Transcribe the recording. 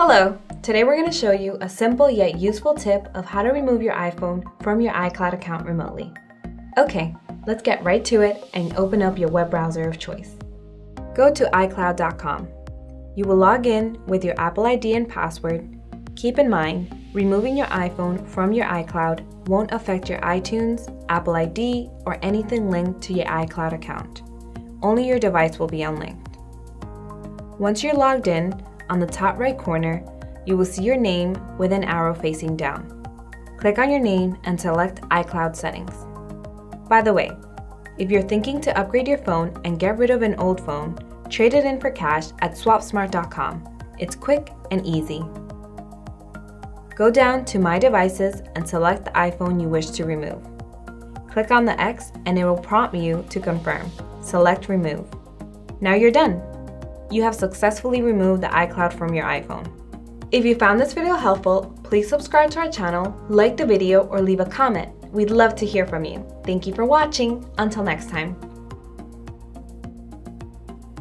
Hello! Today we're going to show you a simple yet useful tip of how to remove your iPhone from your iCloud account remotely. Okay, let's get right to it and open up your web browser of choice. Go to iCloud.com. You will log in with your Apple ID and password. Keep in mind, removing your iPhone from your iCloud won't affect your iTunes, Apple ID, or anything linked to your iCloud account. Only your device will be unlinked. Once you're logged in, on the top right corner, you will see your name with an arrow facing down. Click on your name and select iCloud settings. By the way, if you're thinking to upgrade your phone and get rid of an old phone, trade it in for cash at swapsmart.com. It's quick and easy. Go down to My Devices and select the iPhone you wish to remove. Click on the X and it will prompt you to confirm. Select Remove. Now you're done. You have successfully removed the iCloud from your iPhone. If you found this video helpful, please subscribe to our channel, like the video, or leave a comment. We'd love to hear from you. Thank you for watching. Until next time.